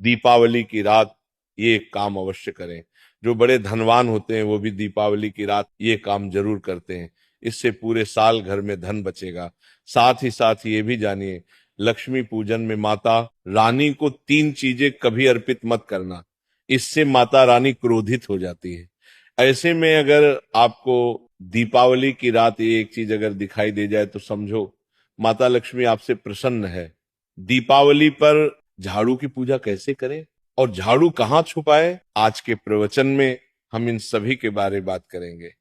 दीपावली की रात ये काम अवश्य करें। जो बड़े धनवान होते हैं वो भी दीपावली की रात ये काम जरूर करते हैं। इससे पूरे साल घर में धन बचेगा। साथ ही साथ ये भी जानिए, लक्ष्मी पूजन में माता रानी को 3 चीजें कभी अर्पित मत करना, इससे माता रानी क्रोधित हो जाती है। ऐसे में अगर आपको दीपावली की रात ये एक चीज अगर दिखाई दे जाए तो समझो माता लक्ष्मी आपसे प्रसन्न है। दीपावली पर झाड़ू की पूजा कैसे करें और झाड़ू कहाँ छुपाए, आज के प्रवचन में हम इन सभी के बारे में बात करेंगे।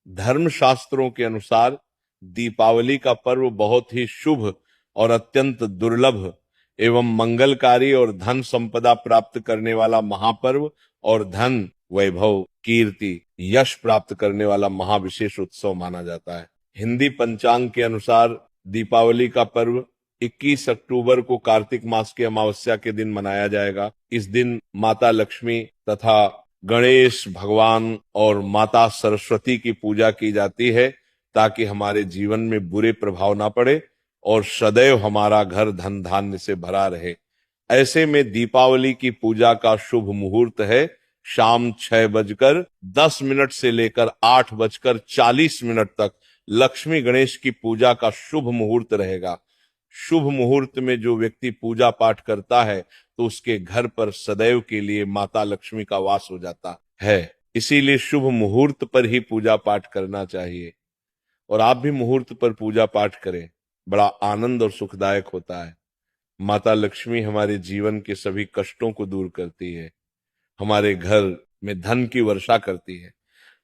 धर्मशास्त्रों के अनुसार दीपावली का पर्व बहुत ही शुभ और अत्यंत दुर्लभ एवं मंगलकारी और धन संपदा प्राप्त करने वाला महापर्व और धन वैभव कीर्ति यश प्राप्त करने वाला महाविशेष उत्सव माना जाता है। हिंदी पंचांग के अनुसार दीपावली का पर्व 21 अक्टूबर को कार्तिक मास की अमावस्या के दिन मनाया जाएगा। इस दिन माता लक्ष्मी तथा गणेश भगवान और माता सरस्वती की पूजा की जाती है ताकि हमारे जीवन में बुरे प्रभाव ना पड़े और सदैव हमारा घर धन धान्य से भरा रहे। ऐसे में दीपावली की पूजा का शुभ मुहूर्त है शाम 6:10 से लेकर 8:40 तक लक्ष्मी गणेश की पूजा का शुभ मुहूर्त रहेगा। शुभ मुहूर्त में जो व्यक्ति पूजा पाठ करता है तो उसके घर पर सदैव के लिए माता लक्ष्मी का वास हो जाता है। इसीलिए शुभ मुहूर्त पर ही पूजा पाठ करना चाहिए और आप भी मुहूर्त पर पूजा पाठ करें, बड़ा आनंद और सुखदायक होता है। माता लक्ष्मी हमारे जीवन के सभी कष्टों को दूर करती है, हमारे घर में धन की वर्षा करती है।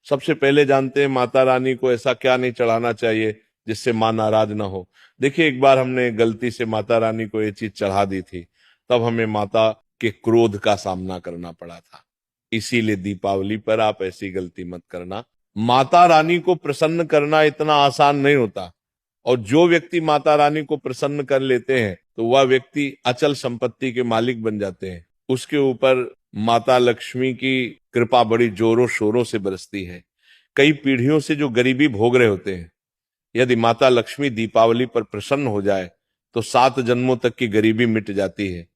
सबसे पहले जानते हैं माता रानी को ऐसा क्या नहीं चढ़ाना चाहिए जिससे मां नाराज ना हो। देखिए, एक बार हमने गलती से माता रानी को ये चीज चढ़ा दी थी, तब हमें माता के क्रोध का सामना करना पड़ा था। इसीलिए दीपावली पर आप ऐसी गलती मत करना। माता रानी को प्रसन्न करना इतना आसान नहीं होता और जो व्यक्ति माता रानी को प्रसन्न कर लेते हैं तो वह व्यक्ति अचल संपत्ति के मालिक बन जाते हैं। उसके ऊपर माता लक्ष्मी की कृपा बड़ी जोरों शोरों से बरसती है। कई पीढ़ियों से जो गरीबी भोग रहे होते हैं, यदि माता लक्ष्मी दीपावली पर प्रसन्न हो जाए तो 7 जन्मों तक की गरीबी मिट जाती है।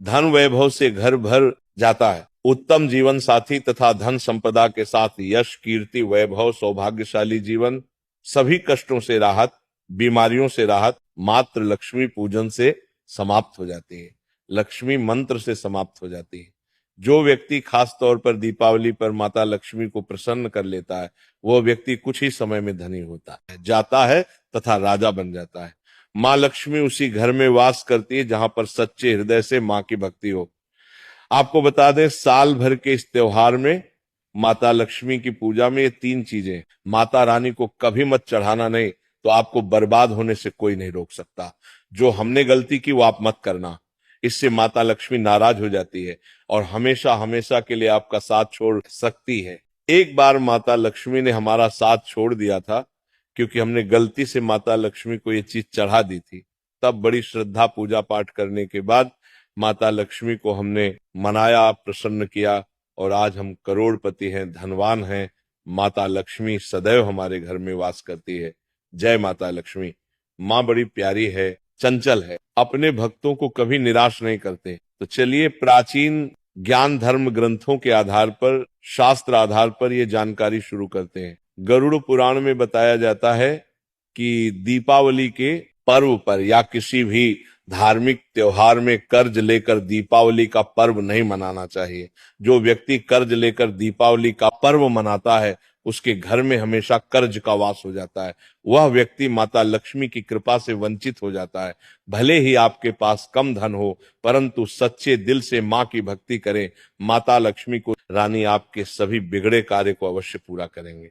धन वैभव से घर भर जाता है। उत्तम जीवन साथी तथा धन संपदा के साथ यश कीर्ति वैभव सौभाग्यशाली जीवन, सभी कष्टों से राहत, बीमारियों से राहत मात्र लक्ष्मी पूजन से समाप्त हो जाती है, लक्ष्मी मंत्र से समाप्त हो जाती है। जो व्यक्ति खास तौर पर दीपावली पर माता लक्ष्मी को प्रसन्न कर लेता है वह व्यक्ति कुछ ही समय में धनी होता है, जाता है तथा राजा बन जाता है। माँ लक्ष्मी उसी घर में वास करती है जहां पर सच्चे हृदय से माँ की भक्ति हो। आपको बता दें, साल भर के इस त्योहार में माता लक्ष्मी की पूजा में ये 3 चीजें, माता रानी को कभी मत चढ़ाना, नहीं तो आपको बर्बाद होने से कोई नहीं रोक सकता। जो हमने गलती की वो आप मत करना, इससे माता लक्ष्मी नाराज हो जाती है और हमेशा हमेशा के लिए आपका साथ छोड़ सकती है। एक बार माता लक्ष्मी ने हमारा साथ छोड़ दिया था क्योंकि हमने गलती से माता लक्ष्मी को ये चीज चढ़ा दी थी। तब बड़ी श्रद्धा पूजा पाठ करने के बाद माता लक्ष्मी को हमने मनाया, प्रसन्न किया और आज हम करोड़पति हैं, धनवान हैं। माता लक्ष्मी सदैव हमारे घर में वास करती है। जय माता लक्ष्मी। माँ बड़ी प्यारी है, चंचल है, अपने भक्तों को कभी निराश नहीं करते। तो चलिए प्राचीन ज्ञान धर्म ग्रंथों के आधार पर, शास्त्र आधार पर ये जानकारी शुरू करते हैं। गरुड़ पुराण में बताया जाता है कि दीपावली के पर्व पर या किसी भी धार्मिक त्योहार में कर्ज लेकर दीपावली का पर्व नहीं मनाना चाहिए। जो व्यक्ति कर्ज लेकर दीपावली का पर्व मनाता है उसके घर में हमेशा कर्ज का वास हो जाता है। वह व्यक्ति माता लक्ष्मी की कृपा से वंचित हो जाता है। भले ही आपके पास कम धन हो परंतु सच्चे दिल से माँ की भक्ति करें, माता लक्ष्मी को रानी आपके सभी बिगड़े कार्य को अवश्य पूरा करेंगे।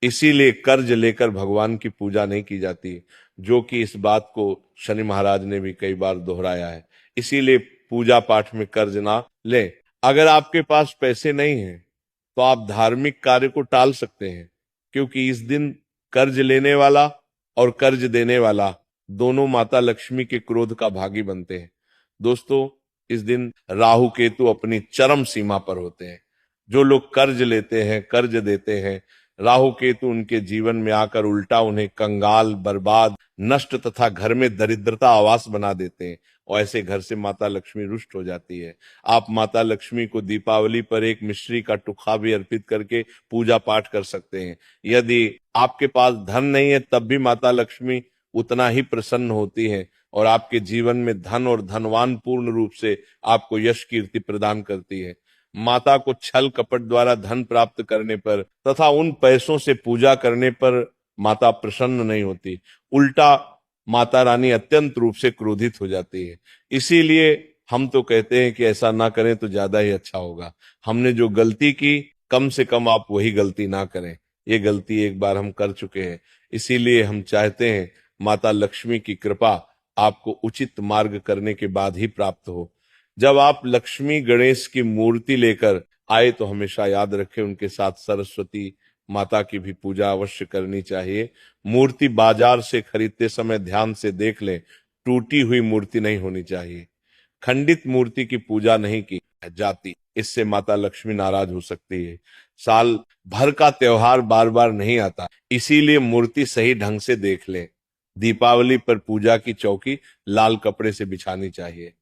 इसीलिए कर्ज लेकर भगवान की पूजा नहीं की जाती, जो कि इस बात को शनि महाराज ने भी कई बार दोहराया है। इसीलिए पूजा पाठ में कर्ज ना लें। अगर आपके पास पैसे नहीं हैं तो आप धार्मिक कार्य को टाल सकते हैं, क्योंकि इस दिन कर्ज लेने वाला और कर्ज देने वाला दोनों माता लक्ष्मी के क्रोध का भागी बनते हैं। दोस्तों, इस दिन राहु केतु अपनी चरम सीमा पर होते हैं। जो लोग कर्ज लेते हैं, कर्ज देते हैं, राहु केतु उनके जीवन में आकर उल्टा उन्हें कंगाल, बर्बाद, नष्ट तथा घर में दरिद्रता आवास बना देते हैं और ऐसे घर से माता लक्ष्मी रुष्ट हो जाती है। आप माता लक्ष्मी को दीपावली पर एक मिश्री का टुकड़ा भी अर्पित करके पूजा पाठ कर सकते हैं। यदि आपके पास धन नहीं है तब भी माता लक्ष्मी उतना ही प्रसन्न होती है और आपके जीवन में धन और धनवान पूर्ण रूप से आपको यश कीर्ति प्रदान करती है। माता को छल कपट द्वारा धन प्राप्त करने पर तथा उन पैसों से पूजा करने पर माता प्रसन्न नहीं होती, उल्टा माता रानी अत्यंत रूप से क्रोधित हो जाती है। इसीलिए हम तो कहते हैं कि ऐसा ना करें तो ज्यादा ही अच्छा होगा। हमने जो गलती की कम से कम आप वही गलती ना करें। ये गलती एक बार हम कर चुके हैं, इसीलिए हम चाहते हैं माता लक्ष्मी की कृपा आपको उचित मार्ग करने के बाद ही प्राप्त हो। जब आप लक्ष्मी गणेश की मूर्ति लेकर आए तो हमेशा याद रखें उनके साथ सरस्वती माता की भी पूजा अवश्य करनी चाहिए। मूर्ति बाजार से खरीदते समय ध्यान से देख लें, टूटी हुई मूर्ति नहीं होनी चाहिए। खंडित मूर्ति की पूजा नहीं की जाती, इससे माता लक्ष्मी नाराज हो सकती है। साल भर का त्योहार बार बार नहीं आता, इसीलिए मूर्ति सही ढंग से देख लें। दीपावली पर पूजा की चौकी लाल कपड़े से बिछानी चाहिए।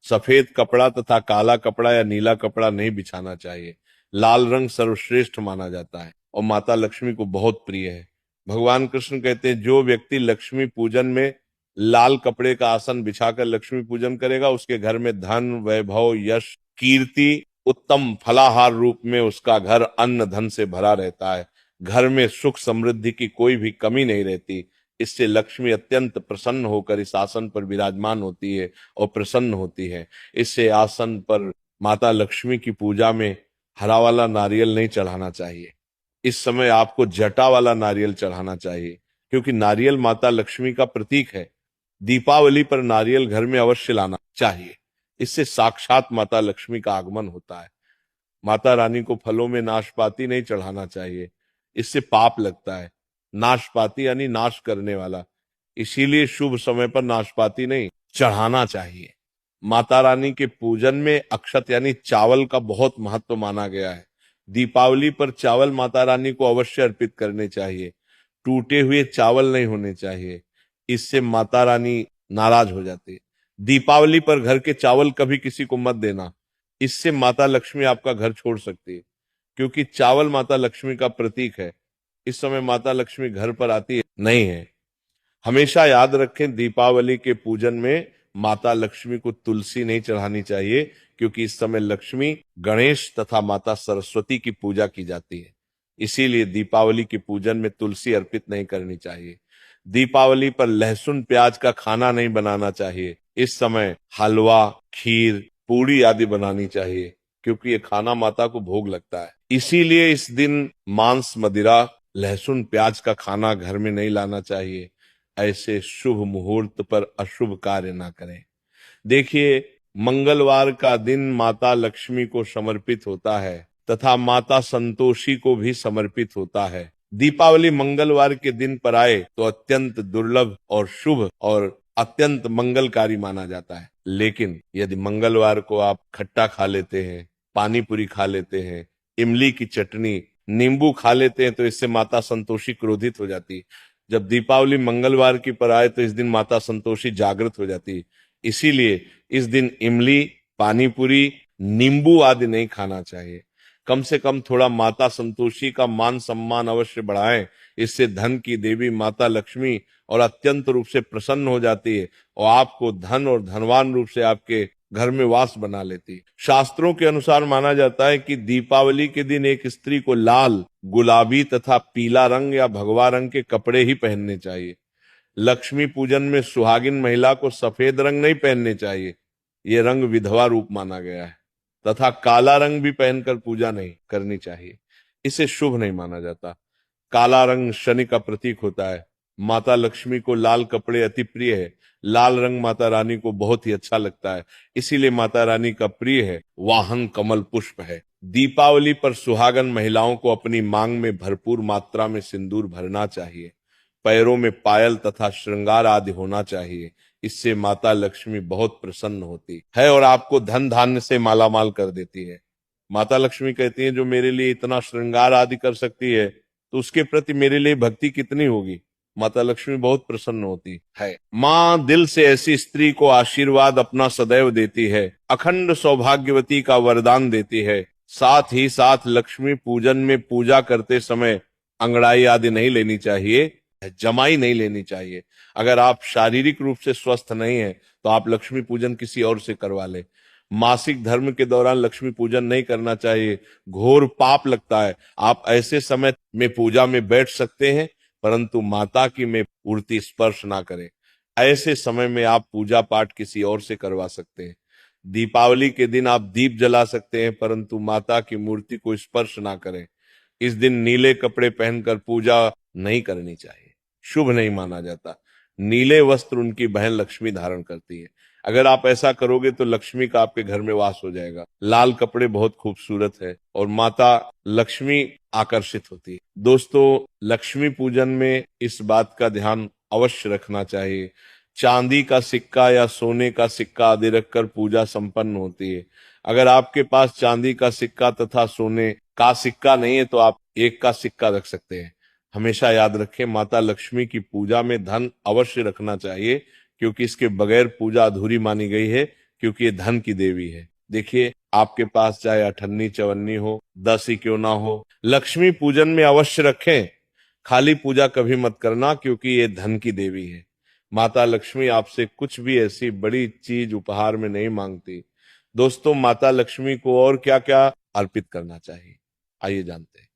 सफेद कपड़ा तथा काला कपड़ा या नीला कपड़ा नहीं बिछाना चाहिए। लाल रंग सर्वश्रेष्ठ माना जाता है और माता लक्ष्मी को बहुत प्रिय है। भगवान कृष्ण कहते हैं जो व्यक्ति लक्ष्मी पूजन में लाल कपड़े का आसन बिछाकर लक्ष्मी पूजन करेगा उसके घर में धन वैभव यश कीर्ति उत्तम फलाहार रूप में उसका घर अन्न धन से भरा रहता है। घर में सुख समृद्धि की कोई भी कमी नहीं रहती। इससे लक्ष्मी अत्यंत प्रसन्न होकर इस आसन पर विराजमान होती है और प्रसन्न होती है। इससे आसन पर माता लक्ष्मी की पूजा में हरा वाला नारियल नहीं चढ़ाना चाहिए। इस समय आपको जटा वाला नारियल चढ़ाना चाहिए, क्योंकि नारियल माता लक्ष्मी का प्रतीक है। दीपावली पर नारियल घर में अवश्य लाना चाहिए, इससे साक्षात माता लक्ष्मी का आगमन होता है। माता रानी को फलों में नाशपाती नहीं चढ़ाना चाहिए, इससे पाप लगता है। नाशपाती यानी नाश करने वाला, इसीलिए शुभ समय पर नाशपाती नहीं चढ़ाना चाहिए। माता रानी के पूजन में अक्षत यानी चावल का बहुत महत्व माना गया है। दीपावली पर चावल माता रानी को अवश्य अर्पित करने चाहिए। टूटे हुए चावल नहीं होने चाहिए, इससे माता रानी नाराज हो जाती है। दीपावली पर घर के चावल कभी किसी को मत देना, इससे माता लक्ष्मी आपका घर छोड़ सकती है, क्योंकि चावल माता लक्ष्मी का प्रतीक है। इस समय माता लक्ष्मी घर पर आती है नहीं है। हमेशा याद रखें दीपावली के पूजन में माता लक्ष्मी को तुलसी नहीं चढ़ानी चाहिए, क्योंकि इस समय लक्ष्मी गणेश तथा माता सरस्वती की पूजा की जाती है। इसीलिए दीपावली के पूजन में तुलसी अर्पित नहीं करनी चाहिए। दीपावली पर लहसुन प्याज का खाना नहीं बनाना चाहिए। इस समय हलवा खीर पूड़ी आदि बनानी चाहिए, क्योंकि ये खाना माता को भोग लगता है। इसीलिए इस दिन मांस मदिरा लहसुन प्याज का खाना घर में नहीं लाना चाहिए। ऐसे शुभ मुहूर्त पर अशुभ कार्य ना करें। देखिए, मंगलवार का दिन माता लक्ष्मी को समर्पित होता है तथा माता संतोषी को भी समर्पित होता है। दीपावली मंगलवार के दिन पर आए तो अत्यंत दुर्लभ और शुभ और अत्यंत मंगलकारी माना जाता है। लेकिन यदि मंगलवार को आप खट्टा खा लेते हैं, पानी पूरी खा लेते हैं, इमली की चटनी नींबू खा लेते हैं तो इससे माता संतोषी क्रोधित हो जाती है। जब दीपावली मंगलवार की पर आए तो इस दिन माता संतोषी जागृत हो जाती है। इसीलिए इस दिन इमली पानी पूरी नींबू आदि नहीं खाना चाहिए। कम से कम थोड़ा माता संतोषी का मान सम्मान अवश्य बढ़ाएं, इससे धन की देवी माता लक्ष्मी और अत्यंत रूप से प्रसन्न हो जाती है और आपको धन और धनवान रूप से आपके घर में वास बना लेती है। शास्त्रों के अनुसार माना जाता है कि दीपावली के दिन एक स्त्री को लाल गुलाबी तथा पीला रंग या भगवा रंग के कपड़े ही पहनने चाहिए। लक्ष्मी पूजन में सुहागिन महिला को सफेद रंग नहीं पहनने चाहिए, ये रंग विधवा रूप माना गया है। तथा काला रंग भी पहनकर पूजा नहीं करनी चाहिए, इसे शुभ नहीं माना जाता। काला रंग शनि का प्रतीक होता है। माता लक्ष्मी को लाल कपड़े अति प्रिय है। लाल रंग माता रानी को बहुत ही अच्छा लगता है, इसीलिए माता रानी का प्रिय है वाहन कमल पुष्प है। दीपावली पर सुहागन महिलाओं को अपनी मांग में भरपूर मात्रा में सिंदूर भरना चाहिए। पैरों में पायल तथा श्रृंगार आदि होना चाहिए, इससे माता लक्ष्मी बहुत प्रसन्न होती है और आपको धन धान्य से मालामाल कर देती है। माता लक्ष्मी कहती है जो मेरे लिए इतना श्रृंगार आदि कर सकती है तो उसके प्रति मेरे लिए भक्ति कितनी होगी। माता लक्ष्मी बहुत प्रसन्न होती है। माँ दिल से ऐसी स्त्री को आशीर्वाद अपना सदैव देती है, अखंड सौभाग्यवती का वरदान देती है। साथ ही साथ लक्ष्मी पूजन में पूजा करते समय अंगड़ाई आदि नहीं लेनी चाहिए, जमाई नहीं लेनी चाहिए। अगर आप शारीरिक रूप से स्वस्थ नहीं है तो आप लक्ष्मी पूजन किसी और से करवा ले। मासिक धर्म के दौरान लक्ष्मी पूजन नहीं करना चाहिए, घोर पाप लगता है। आप ऐसे समय में पूजा में बैठ सकते हैं, परंतु माता की में मूर्ति स्पर्श ना करें। ऐसे समय में आप पूजा पाठ किसी और से करवा सकते हैं। दीपावली के दिन आप दीप जला सकते हैं, परंतु माता की मूर्ति को स्पर्श ना करें। इस दिन नीले कपड़े पहनकर पूजा नहीं करनी चाहिए, शुभ नहीं माना जाता। नीले वस्त्र उनकी बहन लक्ष्मी धारण करती है। अगर आप ऐसा करोगे तो लक्ष्मी का आपके घर में वास हो जाएगा। लाल कपड़े बहुत खूबसूरत है और माता लक्ष्मी आकर्षित होती है। दोस्तों, लक्ष्मी पूजन में इस बात का ध्यान अवश्य रखना चाहिए, चांदी का सिक्का या सोने का सिक्का आदि रखकर पूजा संपन्न होती है। अगर आपके पास चांदी का सिक्का तथा सोने का सिक्का नहीं है तो आप एक का सिक्का रख सकते हैं। हमेशा याद रखें, माता लक्ष्मी की पूजा में धन अवश्य रखना चाहिए, क्योंकि इसके बगैर पूजा अधूरी मानी गई है, क्योंकि ये धन की देवी है। देखिए, आपके पास चाहे अठन्नी चवन्नी हो, 10 ही क्यों ना हो, लक्ष्मी पूजन में अवश्य रखें। खाली पूजा कभी मत करना, क्योंकि ये धन की देवी है। माता लक्ष्मी आपसे कुछ भी ऐसी बड़ी चीज उपहार में नहीं मांगती। दोस्तों, माता लक्ष्मी को और क्या क्या अर्पित करना चाहिए, आइए जानते हैं।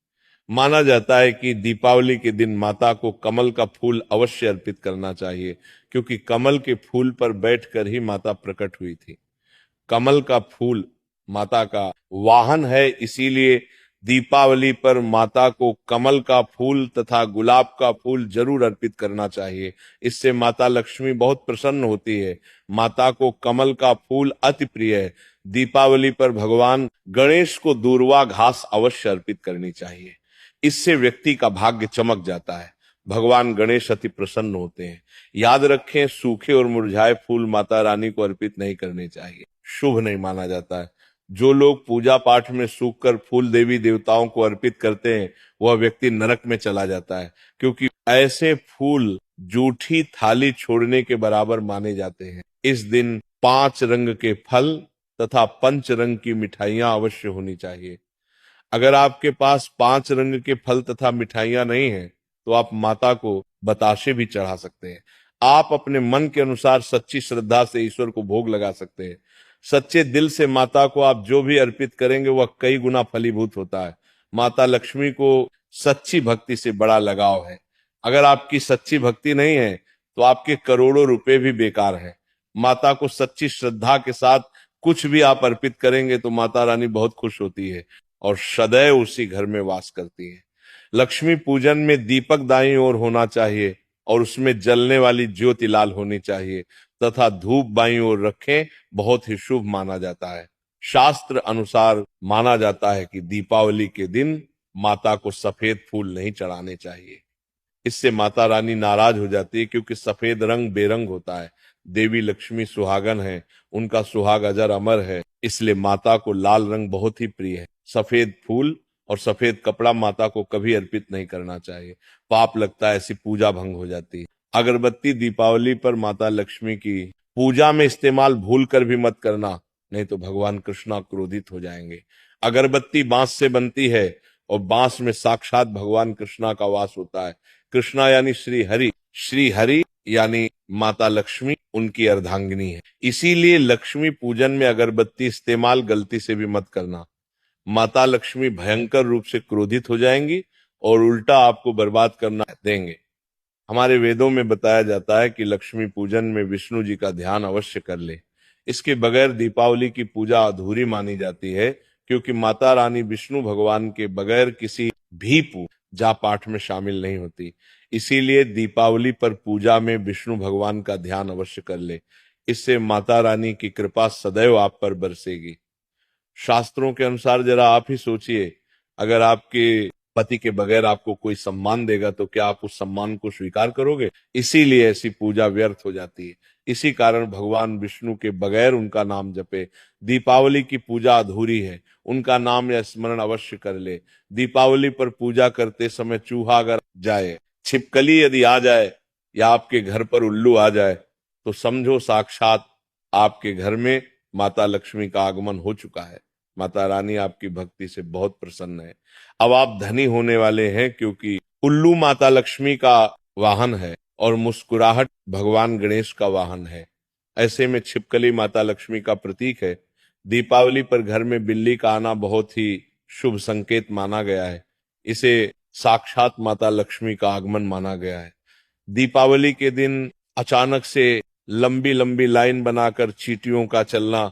माना जाता है कि दीपावली के दिन माता को कमल का फूल अवश्य अर्पित करना चाहिए, क्योंकि कमल के फूल पर बैठकर ही माता प्रकट हुई थी। कमल का फूल माता का वाहन है, इसीलिए दीपावली पर माता को कमल का फूल तथा गुलाब का फूल जरूर अर्पित करना चाहिए। इससे माता लक्ष्मी बहुत प्रसन्न होती है। माता को कमल का फूल अति प्रिय है। दीपावली पर भगवान गणेश को दूर्वा घास अवश्य अर्पित करनी चाहिए। इससे व्यक्ति का भाग्य चमक जाता है। भगवान गणेश अति प्रसन्न होते हैं। याद रखें, सूखे और मुरझाए फूल माता रानी को अर्पित नहीं करने चाहिए, शुभ नहीं माना जाता है। जो लोग पूजा पाठ में सूखकर फूल देवी देवताओं को अर्पित करते हैं, वह व्यक्ति नरक में चला जाता है, क्योंकि ऐसे फूल जूठी थाली छोड़ने के बराबर माने जाते हैं। इस दिन 5 रंग के फल तथा 5 रंग की मिठाइयां अवश्य होनी चाहिए। अगर आपके पास 5 रंग के फल तथा मिठाइयां नहीं है तो आप माता को बताशे भी चढ़ा सकते हैं। आप अपने मन के अनुसार सच्ची श्रद्धा से ईश्वर को भोग लगा सकते हैं। सच्चे दिल से माता को आप जो भी अर्पित करेंगे वह कई गुना फलीभूत होता है। माता लक्ष्मी को सच्ची भक्ति से बड़ा लगाव है। अगर आपकी सच्ची भक्ति नहीं है तो आपके करोड़ों रुपए भी बेकार है। माता को सच्ची श्रद्धा के साथ कुछ भी आप अर्पित करेंगे तो माता रानी बहुत खुश होती है और सदैव उसी घर में वास करती है। लक्ष्मी पूजन में दीपक दाईं ओर होना चाहिए और उसमें जलने वाली ज्योति लाल होनी चाहिए तथा धूप बाईं ओर रखें, बहुत ही शुभ माना जाता है। शास्त्र अनुसार माना जाता है कि दीपावली के दिन माता को सफेद फूल नहीं चढ़ाने चाहिए। इससे माता रानी नाराज हो जाती है, क्योंकि सफेद रंग बेरंग होता है। देवी लक्ष्मी सुहागन है, उनका सुहाग अजर अमर है, इसलिए माता को लाल रंग बहुत ही प्रिय है। सफेद फूल और सफेद कपड़ा माता को कभी अर्पित नहीं करना चाहिए, पाप लगता है, ऐसी पूजा भंग हो जाती है। अगरबत्ती दीपावली पर माता लक्ष्मी की पूजा में इस्तेमाल भूल कर भी मत करना, नहीं तो भगवान कृष्णा क्रोधित हो जाएंगे। अगरबत्ती बांस से बनती है और बांस में साक्षात भगवान कृष्णा का वास होता है। कृष्णा यानी श्री हरि यानी माता लक्ष्मी उनकी अर्धांगिनी है। इसीलिए लक्ष्मी पूजन में अगरबत्ती इस्तेमाल गलती से भी मत करना। माता लक्ष्मी भयंकर रूप से क्रोधित हो जाएंगी और उल्टा आपको बर्बाद करना देंगे। हमारे वेदों में बताया जाता है कि लक्ष्मी पूजन में विष्णु जी का ध्यान अवश्य कर ले। इसके बगैर दीपावली की पूजा अधूरी मानी जाती है, क्योंकि माता रानी विष्णु भगवान के बगैर किसी भी पूजा पाठ में शामिल नहीं होती। इसीलिए दीपावली पर पूजा में विष्णु भगवान का ध्यान अवश्य कर ले। इससे माता रानी की कृपा सदैव आप पर बरसेगी। शास्त्रों के अनुसार जरा आप ही सोचिए, अगर आपके पति के बगैर आपको कोई सम्मान देगा तो क्या आप उस सम्मान को स्वीकार करोगे? इसीलिए ऐसी पूजा व्यर्थ हो जाती है। इसी कारण भगवान विष्णु के बगैर उनका नाम जपे। दीपावली की पूजा अधूरी है, उनका नाम या स्मरण अवश्य कर ले। दीपावली पर पूजा करते समय चूहा अगर जाए छिपकली यदि आ जाए या आपके घर पर उल्लू आ जाए तो समझो साक्षात आपके घर में माता लक्ष्मी का आगमन हो चुका है। माता रानी आपकी भक्ति से बहुत प्रसन्न है। अब आप धनी होने वाले हैं, क्योंकि उल्लू माता लक्ष्मी का वाहन है और मुस्कुराहट भगवान गणेश का वाहन है। ऐसे में छिपकली माता लक्ष्मी का प्रतीक है। दीपावली पर घर में बिल्ली का आना बहुत ही शुभ संकेत माना गया है। इसे साक्षात माता लक्ष्मी का आगमन माना गया है। दीपावली के दिन अचानक से लंबी लंबी लाइन बनाकर चींटियों का चलना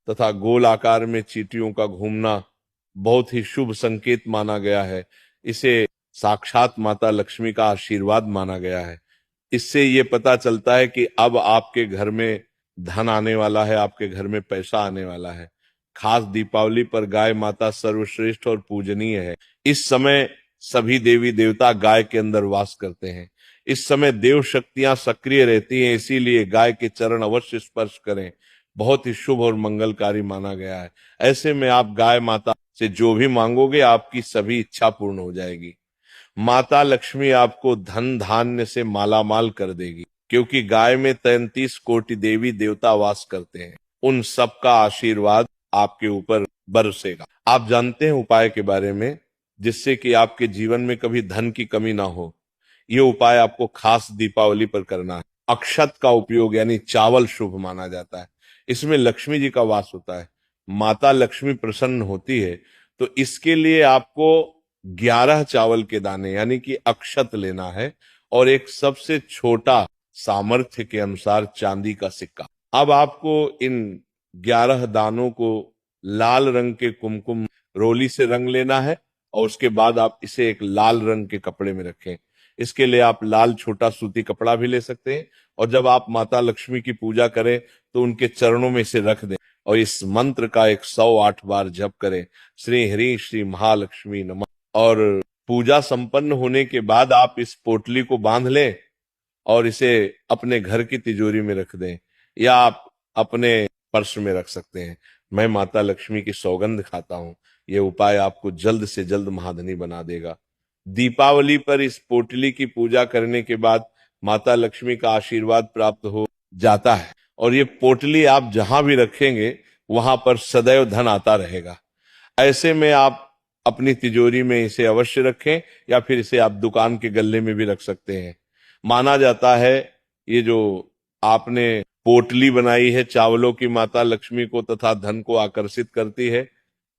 तथा गोल आकार में चींटियों का घूमना बहुत ही शुभ संकेत माना गया है। इसे साक्षात माता लक्ष्मी का आशीर्वाद माना गया है। इससे ये पता चलता है कि अब आपके घर में धन आने वाला है, आपके घर में पैसा आने वाला है। खास दीपावली पर गाय माता सर्वश्रेष्ठ और पूजनीय है। इस समय सभी देवी देवता गाय के अंदर वास करते हैं। इस समय देव शक्तियां सक्रिय रहती हैं, इसीलिए गाय के चरण अवश्य स्पर्श करें। बहुत ही शुभ और मंगलकारी माना गया है। ऐसे में आप गाय माता से जो भी मांगोगे आपकी सभी इच्छा पूर्ण हो जाएगी। माता लक्ष्मी आपको धन धान्य से मालामाल कर देगी, क्योंकि गाय में 33 कोटि देवी देवता वास करते हैं। उन सबका आशीर्वाद आपके ऊपर बरसेगा। आप जानते हैं उपाय के बारे में, जिससे कि आपके जीवन में कभी धन की कमी ना हो। ये उपाय आपको खास दीपावली पर करना है। अक्षत का उपयोग यानी चावल शुभ माना जाता है। इसमें लक्ष्मी जी का वास होता है। माता लक्ष्मी प्रसन्न होती है। तो इसके लिए आपको 11 चावल के दाने यानी कि अक्षत लेना है और एक सबसे छोटा सामर्थ्य के अनुसार चांदी का सिक्का। अब आपको इन 11 दानों को लाल रंग के कुमकुम रोली से रंग लेना है और उसके बाद आप इसे एक लाल रंग के कपड़े में रखें। इसके लिए आप लाल छोटा सूती कपड़ा भी ले सकते हैं और जब आप माता लक्ष्मी की पूजा करें तो उनके चरणों में इसे रख दें और इस मंत्र का 108 बार जप करें, श्री हरि श्री महालक्ष्मी नमः। और पूजा संपन्न होने के बाद आप इस पोटली को बांध लें और इसे अपने घर की तिजोरी में रख दें या आप अपने पर्स में रख सकते हैं। मैं माता लक्ष्मी की सौगंध खाता हूं, यह उपाय आपको जल्द से जल्द महाधनी बना देगा। दीपावली पर इस पोटली की पूजा करने के बाद माता लक्ष्मी का आशीर्वाद प्राप्त हो जाता है और ये पोटली आप जहां भी रखेंगे वहां पर सदैव धन आता रहेगा। ऐसे में आप अपनी तिजोरी में इसे अवश्य रखें या फिर इसे आप दुकान के गल्ले में भी रख सकते हैं। माना जाता है ये जो आपने पोटली बनाई है चावलों की माता लक्ष्मी को तथा धन को आकर्षित करती है।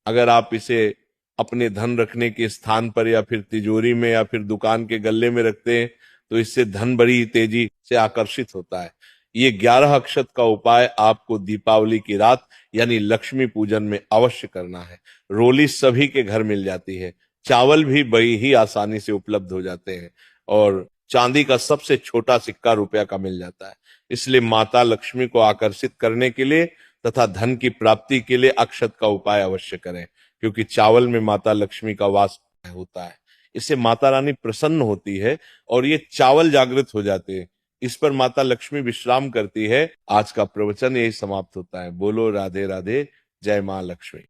अगर आप इसे अपने धन रखने के स्थान पर या फिर तिजोरी में या फिर दुकान के गल्ले में रखते हैं तो इससे धन बड़ी तेजी से आकर्षित होता है। ये 11 अक्षत का उपाय आपको दीपावली की रात यानी लक्ष्मी पूजन में अवश्य करना है। रोली सभी के घर मिल जाती है, चावल भी बड़ी ही आसानी से उपलब्ध हो जाते हैं और चांदी का सबसे छोटा सिक्का रुपया का मिल जाता है। इसलिए माता लक्ष्मी को आकर्षित करने के लिए तथा धन की प्राप्ति के लिए अक्षत का उपाय अवश्य करें, क्योंकि चावल में माता लक्ष्मी का वास होता है। इससे माता रानी प्रसन्न होती है और ये चावल जागृत हो जाते हैं। इस पर माता लक्ष्मी विश्राम करती है। आज का प्रवचन यही समाप्त होता है। बोलो राधे राधे, जय मां लक्ष्मी।